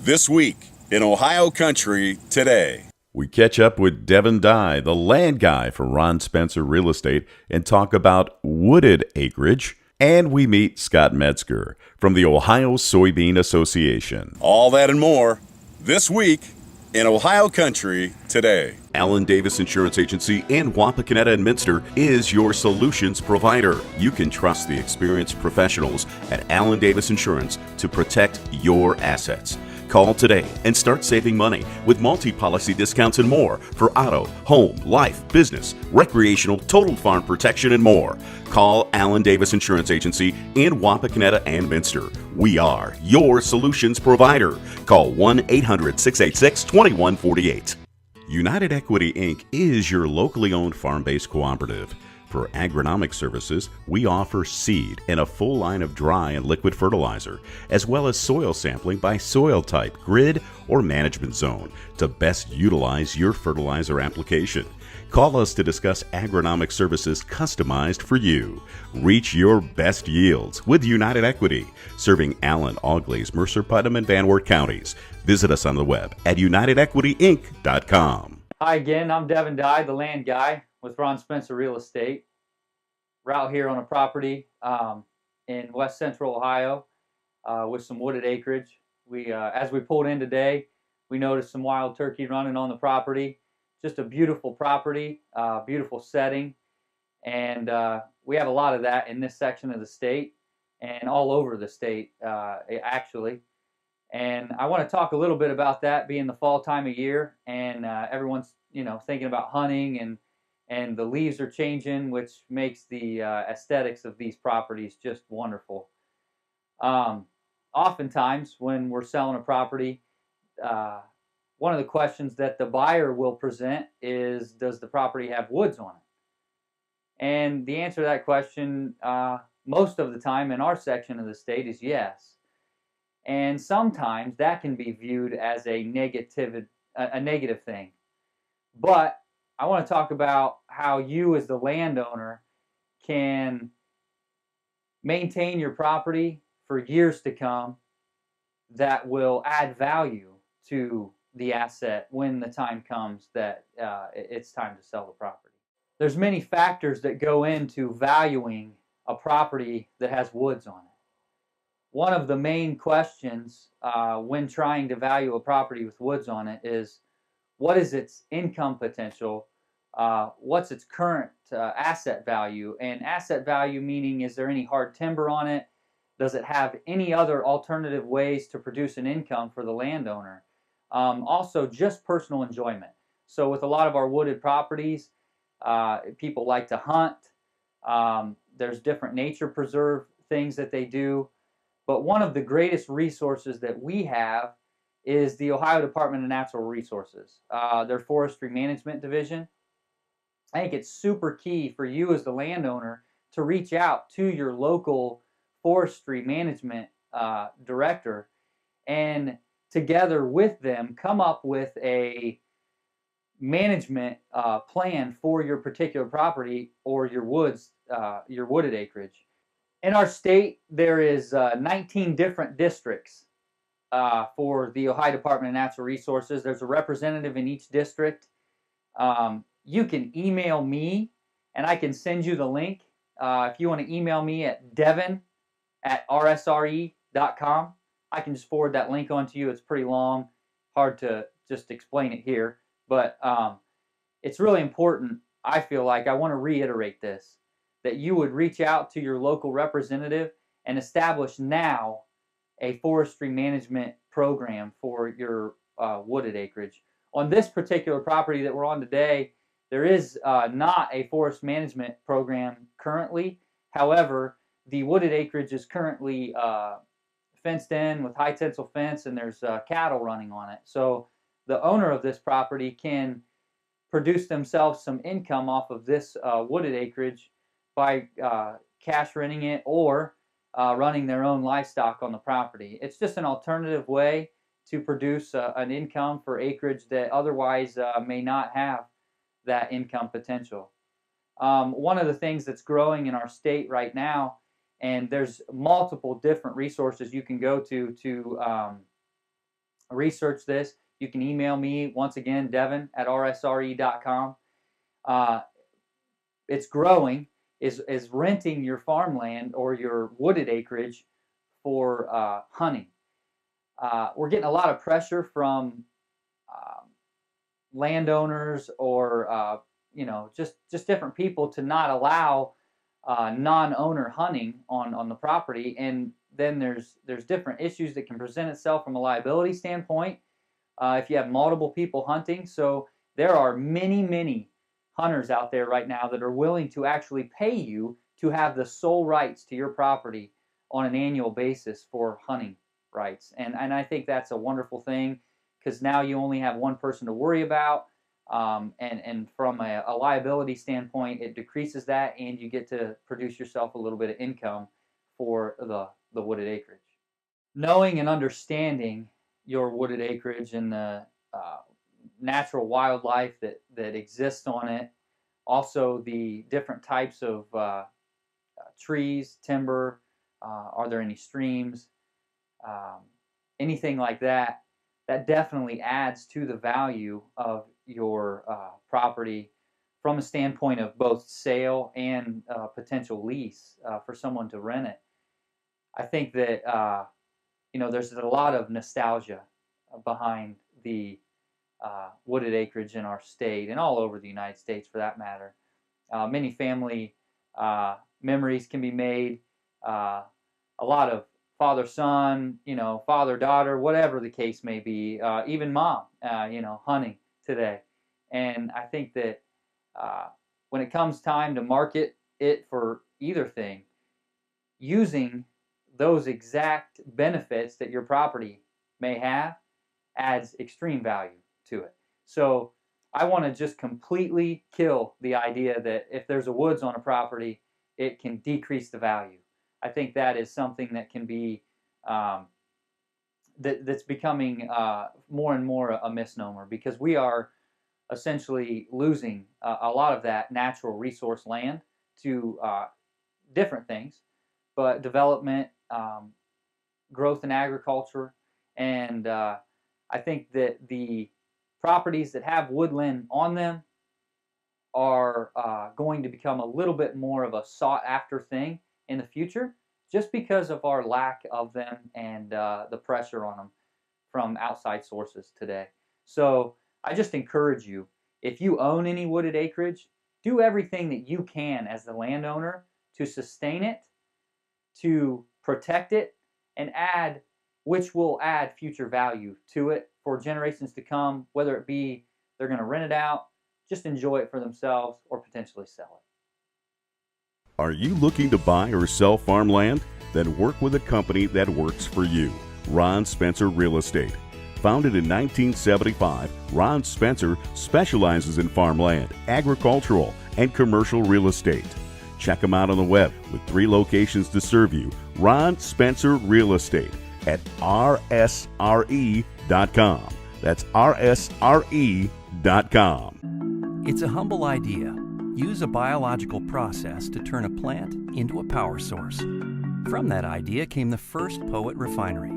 This week in Ohio Country Today. We catch up with Devin, the land guy for Ron Spencer Real Estate, and talk about wooded acreage. And we meet Scott Metzger from the Ohio Soybean Association. All that and more this week in Ohio Country Today. Allen Davis Insurance Agency in Wapakoneta and Minster is your solutions provider. You can trust the experienced professionals at Allen Davis Insurance to protect your assets. Call today and start saving money with multi-policy discounts and more for auto, home, life, business, recreational, total farm protection, and more. Call Allen Davis Insurance Agency in Wapakoneta and Minster. We are your solutions provider. Call 1-800-686-2148. United Equity, Inc. is your locally owned farm-based cooperative. For agronomic services, we offer seed and a full line of dry and liquid fertilizer, as well as soil sampling by soil type, grid, or management zone to best utilize your fertilizer application. Call us to discuss agronomic services customized for you. Reach your best yields with United Equity, serving Allen, Auglaize, Mercer, Putnam, and Van Wert counties. Visit us on the web at unitedequityinc.com. Hi again, I'm Devin, the land guy with Ron Spencer Real Estate. We're out here on a property in west central Ohio with some wooded acreage. As we pulled in today, we noticed some wild turkey running on the property. Just a beautiful property, beautiful setting, and we have a lot of that in this section of the state and all over the state actually. And I want to talk a little bit about that being the fall time of year, and everyone's thinking about hunting, and the leaves are changing, which makes the aesthetics of these properties just wonderful. Oftentimes when we're selling a property, one of the questions that the buyer will present is, does the property have woods on it? And the answer to that question most of the time in our section of the state is yes. And sometimes that can be viewed as a negative thing. But I want to talk about how you as the landowner can maintain your property for years to come that will add value to the asset when the time comes that it's time to sell the property. There's many factors that go into valuing a property that has woods on it. One of the main questions when trying to value a property with woods on it is, what is its income potential? What's its current asset value? And asset value meaning, is there any hard timber on it? Does it have any other alternative ways to produce an income for the landowner? Also, just personal enjoyment. So with a lot of our wooded properties, people like to hunt. There's different nature preserve things that they do. But one of the greatest resources that we have is the Ohio Department of Natural Resources, their Forestry Management Division. I think it's super key for you as the landowner to reach out to your local forestry management director and together with them come up with a management plan for your particular property or your wooded acreage. In our state, there is 19 different districts for the Ohio Department of Natural Resources. There's a representative in each district. You can email me, and I can send you the link. If you want to email me at devin@rsre.com, I can just forward that link on to you. It's pretty long, hard to just explain it here. But it's really important, I feel like, I want to reiterate this, that you would reach out to your local representative and establish now a forestry management program for your wooded acreage. On this particular property that we're on today, there is not a forest management program currently. However, the wooded acreage is currently fenced in with high tensile fence, and there's cattle running on it. So the owner of this property can produce themselves some income off of this wooded acreage by cash renting it or running their own livestock on the property. It's just an alternative way to produce an income for acreage that otherwise may not have that income potential. One of the things that's growing in our state right now, and there's multiple different resources you can go to research this, you can email me, once again, Devin at rsre.com. It's growing, is renting your farmland or your wooded acreage for hunting. We're getting a lot of pressure from landowners or just different people to not allow non-owner hunting on the property, and then there's different issues that can present itself from a liability standpoint if you have multiple people hunting. So there are many hunters out there right now that are willing to actually pay you to have the sole rights to your property on an annual basis for hunting rights, and I think that's a wonderful thing, because now you only have one person to worry about, and from a liability standpoint, it decreases that, and you get to produce yourself a little bit of income for the wooded acreage. Knowing and understanding your wooded acreage and the natural wildlife that exists on it, also the different types of trees, timber, are there any streams, anything like that, that definitely adds to the value of your property from a standpoint of both sale and potential lease for someone to rent it. I think that there's a lot of nostalgia behind the wooded acreage in our state and all over the United States for that matter. Many family memories can be made. A lot of father-son, father-daughter, whatever the case may be, even mom, hunting today. And I think that when it comes time to market it for either thing, using those exact benefits that your property may have adds extreme value to it. So I want to just completely kill the idea that if there's a woods on a property, it can decrease the value. I think that is something that can be that's becoming more and more a misnomer, because we are essentially losing a lot of that natural resource land to different things, but development, growth in agriculture, and I think that the properties that have woodland on them are going to become a little bit more of a sought-after thing in the future, just because of our lack of them and the pressure on them from outside sources today. So I just encourage you, if you own any wooded acreage, do everything that you can as the landowner to sustain it, to protect it, and which will add future value to it for generations to come, whether it be they're going to rent it out, just enjoy it for themselves, or potentially sell it. Are you looking to buy or sell farmland? Then work with a company that works for you. Ron Spencer Real Estate. Founded in 1975, Ron Spencer specializes in farmland, agricultural, and commercial real estate. Check him out on the web with 3 locations to serve you. Ron Spencer Real Estate at rsre.com. That's rsre.com. It's a humble idea. Use a biological process to turn a plant into a power source. From that idea came the first Poet Refinery.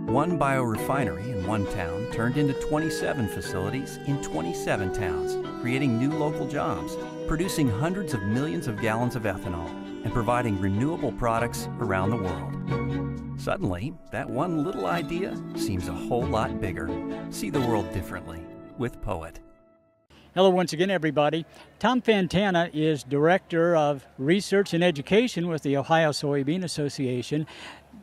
One biorefinery in one town turned into 27 facilities in 27 towns, creating new local jobs, producing hundreds of millions of gallons of ethanol, and providing renewable products around the world. Suddenly, that one little idea seems a whole lot bigger. See the world differently with Poet. Hello once again, everybody. Tom Fantana is Director of Research and Education with the Ohio Soybean Association.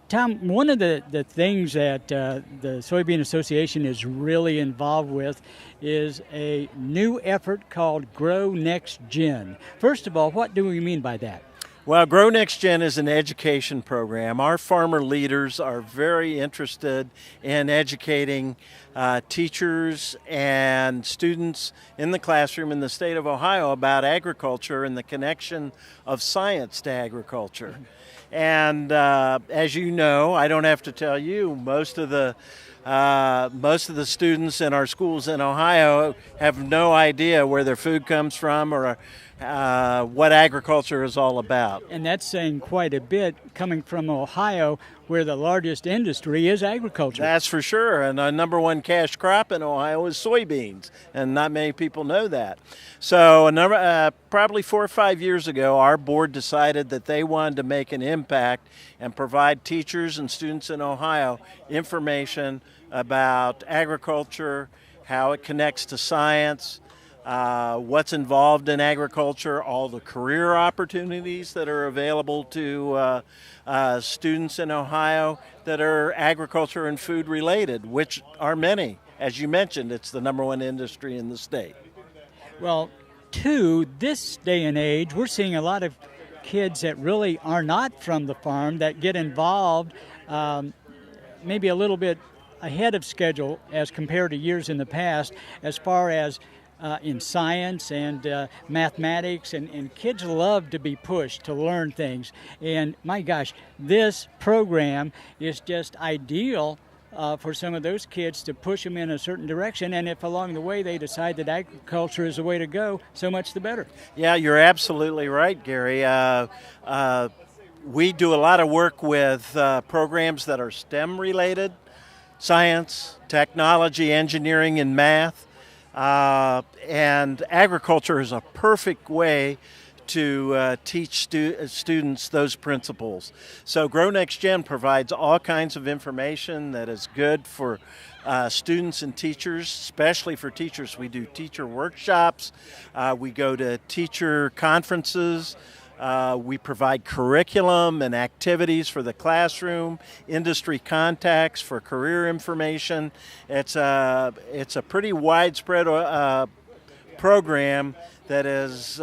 Tom, one of the things that the Soybean Association is really involved with is a new effort called Grow Next Gen. First of all, what do we mean by that? Well, Grow Next Gen is an education program. Our farmer leaders are very interested in educating teachers and students in the classroom in the state of Ohio about agriculture and the connection of science to agriculture. And as you know, I don't have to tell you, most of the students in our schools in Ohio have no idea where their food comes from or what agriculture is all about. And that's saying quite a bit coming from Ohio, where the largest industry is agriculture. That's for sure. And our number one cash crop in Ohio is soybeans, and not many people know that. So probably 4 or 5 years ago, our board decided that they wanted to make an impact and provide teachers and students in Ohio information about agriculture, how it connects to science, what's involved in agriculture, all the career opportunities that are available to students in Ohio that are agriculture and food related, which are many. As you mentioned, it's the number one industry in the state. Well, this day and age, we're seeing a lot of kids that really are not from the farm that get involved maybe a little bit ahead of schedule as compared to years in the past as far as in science and mathematics, and kids love to be pushed to learn things. And my gosh, this program is just ideal for some of those kids to push them in a certain direction, and if along the way they decide that agriculture is the way to go, so much the better. Yeah, you're absolutely right, Gary. We do a lot of work with programs that are STEM related, science, technology, engineering, and math. And agriculture is a perfect way to teach students those principles. So Grow Next Gen provides all kinds of information that is good for students and teachers, especially for teachers. We do teacher workshops, we go to teacher conferences, we provide curriculum and activities for the classroom, industry contacts for career information. It's a pretty widespread program that is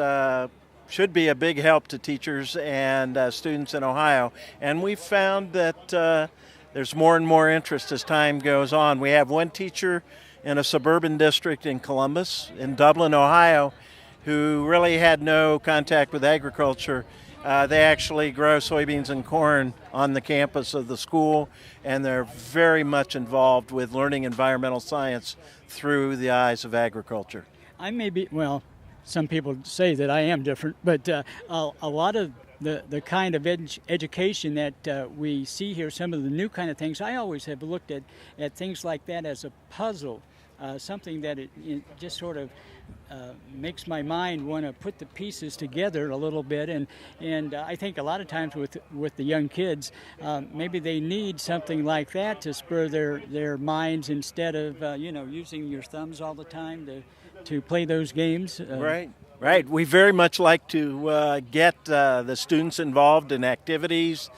should be a big help to teachers and students in Ohio. And we've found that there's more and more interest as time goes on. We have one teacher in a suburban district in Columbus, in Dublin, Ohio, who really had no contact with agriculture. They actually grow soybeans and corn on the campus of the school, and they're very much involved with learning environmental science through the eyes of agriculture. I may be, well, some people say that I am different, but a lot of the kind of education that we see here, some of the new kind of things, I always have looked at things like that as a puzzle, something that it just sort of makes my mind want to put the pieces together a little bit, and I think a lot of times with the young kids, maybe they need something like that to spur their minds instead of using your thumbs all the time to play those games. Right. We very much like to get the students involved in activities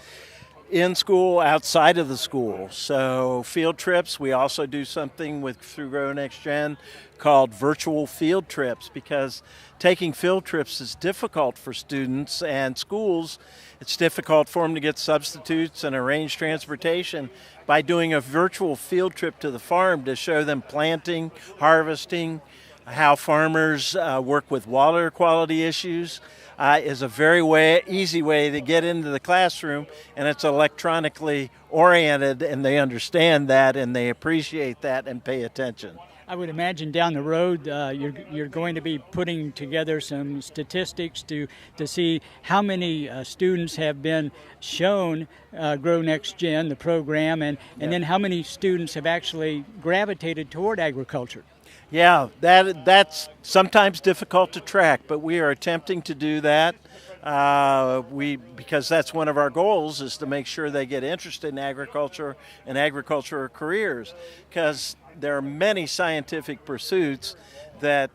in school, outside of the school. So field trips, we also do something through Grow Next Gen called virtual field trips, because taking field trips is difficult for students and schools. It's difficult for them to get substitutes and arrange transportation. By doing a virtual field trip to the farm to show them planting, harvesting, how farmers work with water quality issues, is a very easy way to get into the classroom, and it's electronically oriented, and they understand that and they appreciate that and pay attention. I would imagine down the road you're going to be putting together some statistics to see how many students have been shown Grow Next Gen, the program, and then how many students have actually gravitated toward agriculture. Yeah, that's sometimes difficult to track, but we are attempting to do that. Because that's one of our goals, is to make sure they get interested in agriculture and agricultural careers, because there are many scientific pursuits that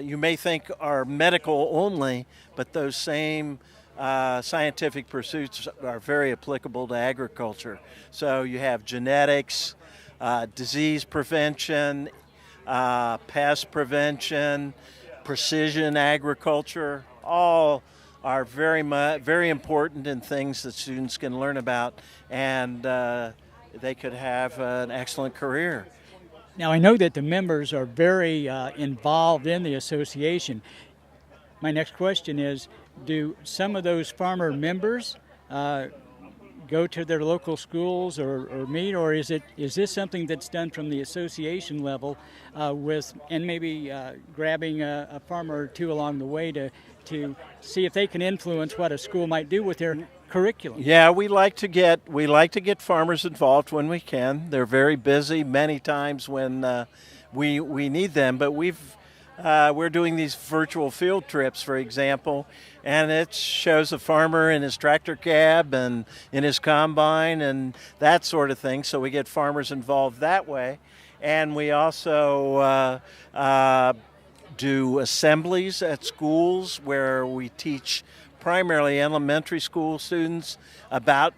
you may think are medical only, but those same scientific pursuits are very applicable to agriculture. So you have genetics, disease prevention, pest prevention, precision agriculture, all are very important and things that students can learn about, and they could have an excellent career. Now, I know that the members are very involved in the association. My next question is, do some of those farmer members go to their local schools or meet, or is this something that's done from the association level and maybe grabbing a farmer or two along the way to see if they can influence what a school might do with their curriculum. Yeah, we like to get farmers involved when we can. They're very busy many times when we need them, but we're doing these virtual field trips, for example, and it shows a farmer in his tractor cab and in his combine and that sort of thing. So we get farmers involved that way, and we also do assemblies at schools where we teach primarily elementary school students about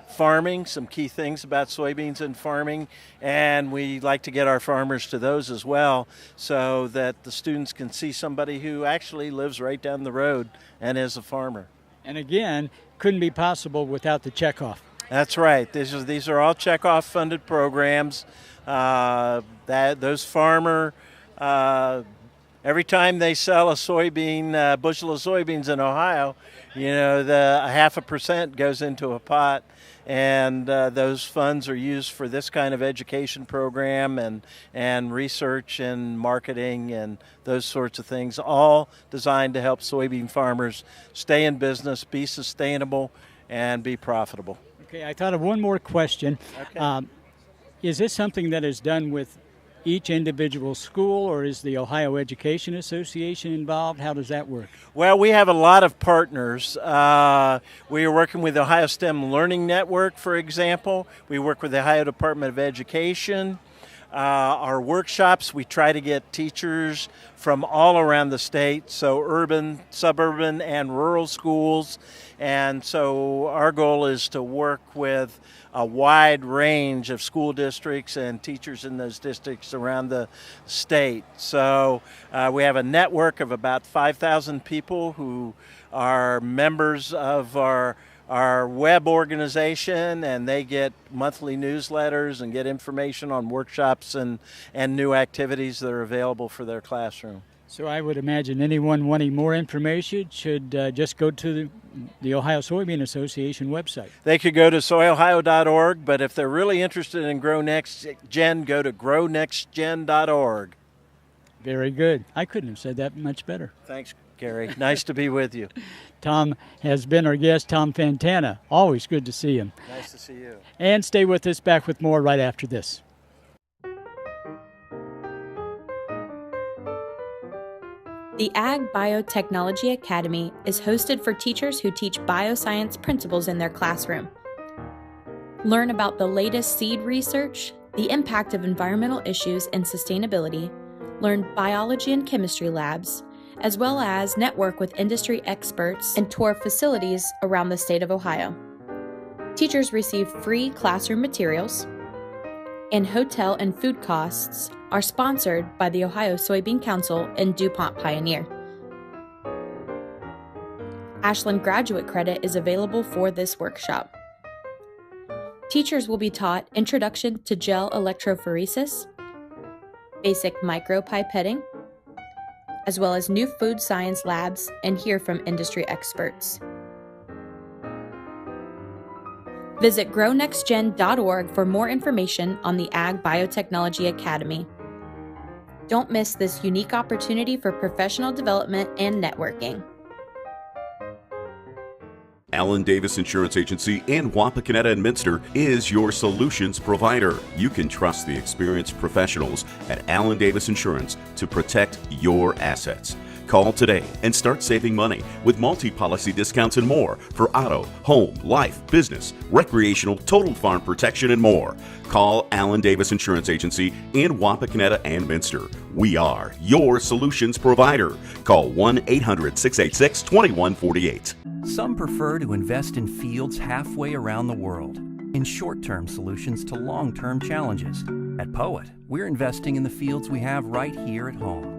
farming, some key things about soybeans and farming, and we like to get our farmers to those as well so that the students can see somebody who actually lives right down the road and is a farmer. And again, couldn't be possible without the checkoff. That's right. These are all checkoff funded programs. Those farmer every time they sell a bushel of soybeans in Ohio, the 0.5% goes into a pot, and those funds are used for this kind of education program and research and marketing and those sorts of things, all designed to help soybean farmers stay in business, be sustainable, and be profitable. Okay, I thought of one more question. Okay. Is this something that is done with each individual school, or is the Ohio Education Association involved? How does that work? Well, we have a lot of partners. We are working with the Ohio STEM Learning Network, for example. We work with the Ohio Department of Education. Our workshops, we try to get teachers from all around the state, so urban, suburban, and rural schools. And so our goal is to work with a wide range of school districts and teachers in those districts around the state. So we have a network of about 5,000 people who are members of our web organization, and they get monthly newsletters and get information on workshops and new activities that are available for their classroom. So I would imagine anyone wanting more information should just go to the Ohio Soybean Association website. They could go to soyohio.org, but if they're really interested in Grow Next Gen, go to grownextgen.org. Very good. I couldn't have said that much better. Thanks, Gary. Nice to be with you. Tom has been our guest, Tom Fantana. Always good to see him. Nice to see you. And stay with us, back with more right after this. The Ag Biotechnology Academy is hosted for teachers who teach bioscience principles in their classroom. Learn about the latest seed research, the impact of environmental issues and sustainability, learn biology and chemistry labs, as well as network with industry experts and tour facilities around the state of Ohio. Teachers receive free classroom materials, and hotel and food costs are sponsored by the Ohio Soybean Council and DuPont Pioneer. Ashland Graduate Credit is available for this workshop. Teachers will be taught Introduction to Gel Electrophoresis, Basic Micropipetting, as well as new food science labs, and hear from industry experts. Visit grownextgen.org for more information on the Ag Biotechnology Academy. Don't miss this unique opportunity for professional development and networking. Allen Davis Insurance Agency in Wapakoneta and Minster is your solutions provider. You can trust the experienced professionals at Allen Davis Insurance to protect your assets. Call today and start saving money with multi-policy discounts and more for auto, home, life, business, recreational, total farm protection, and more. Call Allen Davis Insurance Agency in Wapakoneta and Minster. We are your solutions provider. Call 1-800-686-2148. Some prefer to invest in fields halfway around the world, in short-term solutions to long-term challenges. At Poet, we're investing in the fields we have right here at home.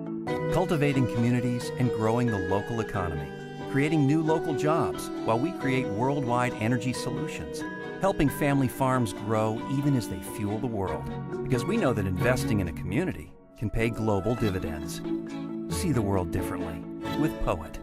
Cultivating communities and growing the local economy, creating new local jobs while we create worldwide energy solutions, helping family farms grow even as they fuel the world. Because we know that investing in a community can pay global dividends. See the world differently with Poet.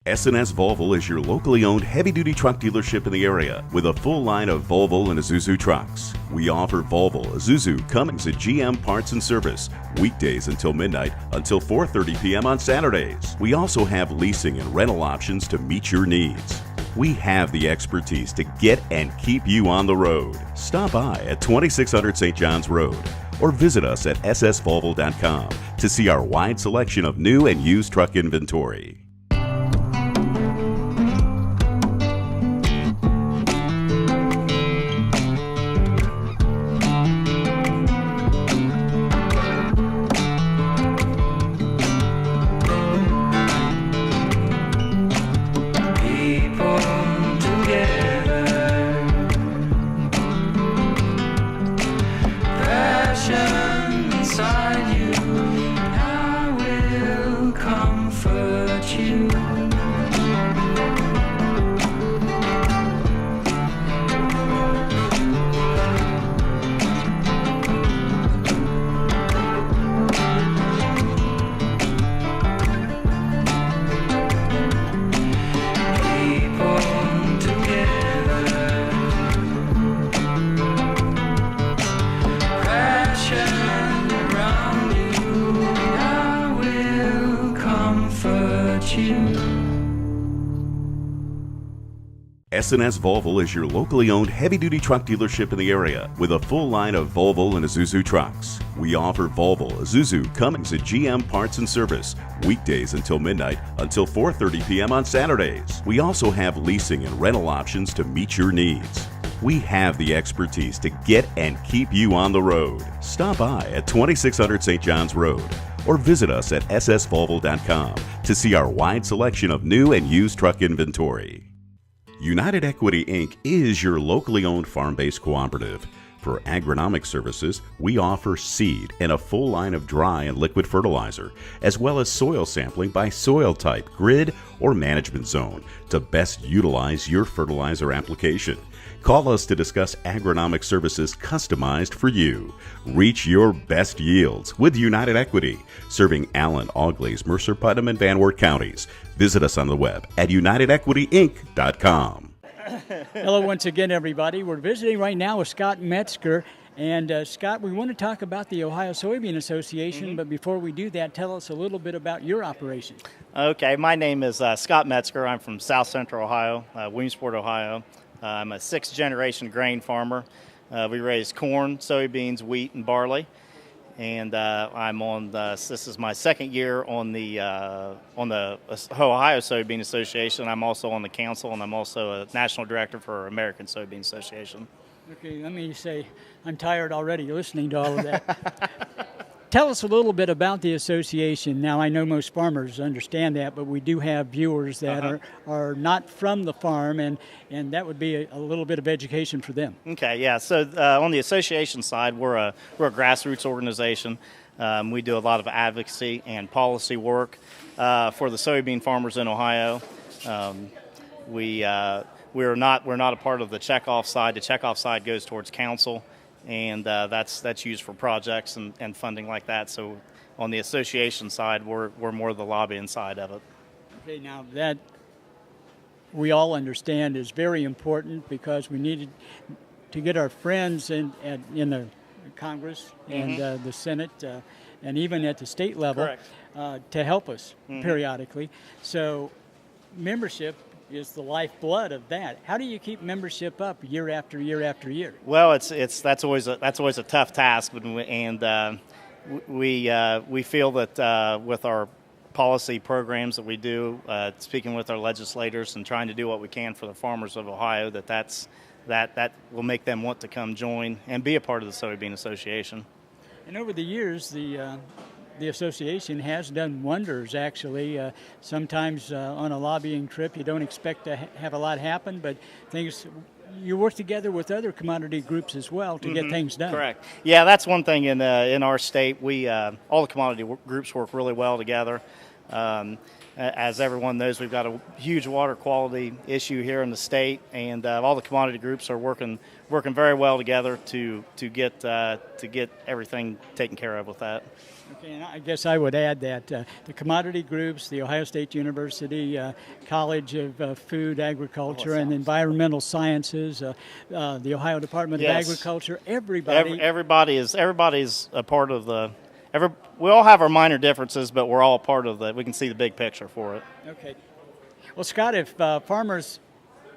S&S Volvo is your locally owned heavy-duty truck dealership in the area with a full line of Volvo and Isuzu trucks. We offer Volvo, Isuzu, Cummins, and GM parts and service weekdays until midnight until 4:30 p.m. on Saturdays. We also have leasing and rental options to meet your needs. We have the expertise to get and keep you on the road. Stop by at 2600 St. John's Road or visit us at ssvolvo.com to see our wide selection of new and used truck inventory. S&S Volvo is your locally owned heavy-duty truck dealership in the area with a full line of Volvo and Isuzu trucks. We offer Volvo, Isuzu, Cummins, and GM parts and service weekdays until midnight until 4:30 p.m. on Saturdays. We also have leasing and rental options to meet your needs. We have the expertise to get and keep you on the road. Stop by at 2600 St. John's Road or visit us at ssvolvo.com to see our wide selection of new and used truck inventory. United Equity Inc. is your locally owned farm-based cooperative. For agronomic services, we offer seed and a full line of dry and liquid fertilizer, as well as soil sampling by soil type, grid, or management zone to best utilize your fertilizer application. Call us to discuss agronomic services customized for you. Reach your best yields with United Equity, serving Allen, Auglaize, Mercer, Putnam, and Van Wert counties. Visit us on the web at unitedequityinc.com. Hello once again, everybody. We're visiting right now with Scott Metzger. And Scott, we want to talk about the Ohio Soybean Association, but before we do that, tell us a little bit about your operation. Okay, my name is Scott Metzger. I'm from South Central Ohio, Williamsport, Ohio. I'm a sixth-generation grain farmer. We raise corn, soybeans, wheat, and barley. And I'm on this is my second year on the Ohio Soybean Association. I'm also on the council, and I'm also a national director for American Soybean Association. Okay, let me say I'm tired already listening to all of that. Tell us a little bit about the association. Now, I know most farmers understand that, but we do have viewers that are not from the farm, and that would be a little bit of education for them. Okay, yeah. So on the association side, we're a grassroots organization. We do a lot of advocacy and policy work for the soybean farmers in Ohio. We're not a part of the checkoff side. The checkoff side goes towards council, and that's used for projects and funding like that. So on the association side, we're more the lobbying side of it. Okay, now that we all understand is very important because we needed to get our friends in the Congress and the Senate and even at the state level to help us periodically. So membership is the lifeblood of that. How do you keep membership up year after year after year? Well, that's always a tough task, and we feel that with our policy programs that we do, speaking with our legislators and trying to do what we can for the farmers of Ohio, that will make them want to come join and be a part of the Soybean Association. And over the years, the association has done wonders, actually. Sometimes on a lobbying trip, you don't expect to have a lot happen, but you work together with other commodity groups as well to get things done. Correct. Yeah, that's one thing in our state. We all the commodity groups work really well together. As everyone knows, we've got a huge water quality issue here in the state, and all the commodity groups are working very well together to get everything taken care of with that. Okay, and I guess I would add that the commodity groups, the Ohio State University College of Food, Agriculture, and Environmental Sciences, the Ohio Department of Agriculture, everybody's a part of the. We all have our minor differences, but we're all part of we can see the big picture for it. Okay. Well, Scott, if farmers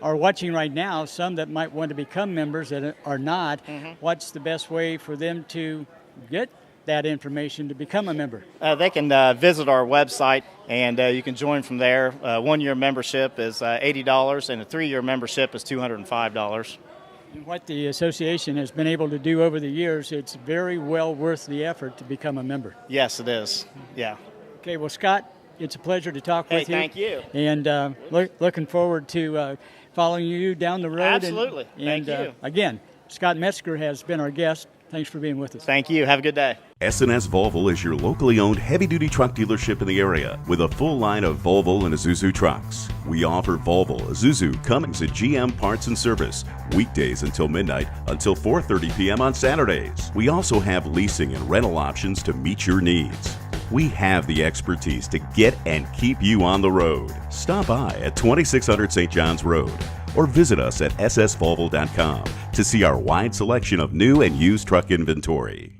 are watching right now, some that might want to become members that are not, what's the best way for them to get that information to become a member? They can visit our website, and you can join from there. 1-year membership is $80, and a 3-year membership is $205. And what the association has been able to do over the years, it's very well worth the effort to become a member. Yes, it is. Yeah. Okay, well, Scott, it's a pleasure to talk with you. Thank you. And looking forward to following you down the road. Absolutely. And Thank you. Again, Scott Metzger has been our guest. Thanks for being with us. Thank you. Have a good day. S&S Volvo is your locally owned heavy-duty truck dealership in the area with a full line of Volvo and Isuzu trucks. We offer Volvo, Isuzu, Cummins, and GM parts and service weekdays until midnight until 4:30 p.m. on Saturdays. We also have leasing and rental options to meet your needs. We have the expertise to get and keep you on the road. Stop by at 2600 St. John's Road or visit us at ssvolvo.com to see our wide selection of new and used truck inventory.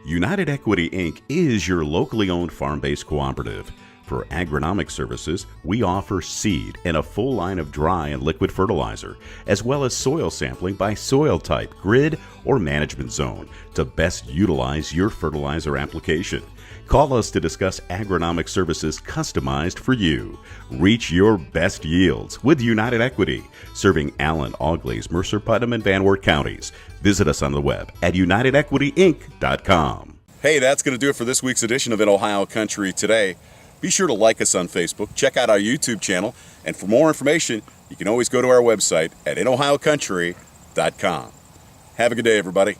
United Equity Inc. is your locally owned farm-based cooperative. For agronomic services, we offer seed and a full line of dry and liquid fertilizer, as well as soil sampling by soil type, grid, or management zone to best utilize your fertilizer application. Call us to discuss agronomic services customized for you. Reach your best yields with United Equity, serving Allen, Auglaize, Mercer, Putnam, and Van Wert counties. Visit us on the web at unitedequityinc.com. Hey, that's going to do it for this week's edition of In Ohio Country Today. Be sure to like us on Facebook, check out our YouTube channel, and for more information, you can always go to our website at inohiocountry.com. Have a good day, everybody.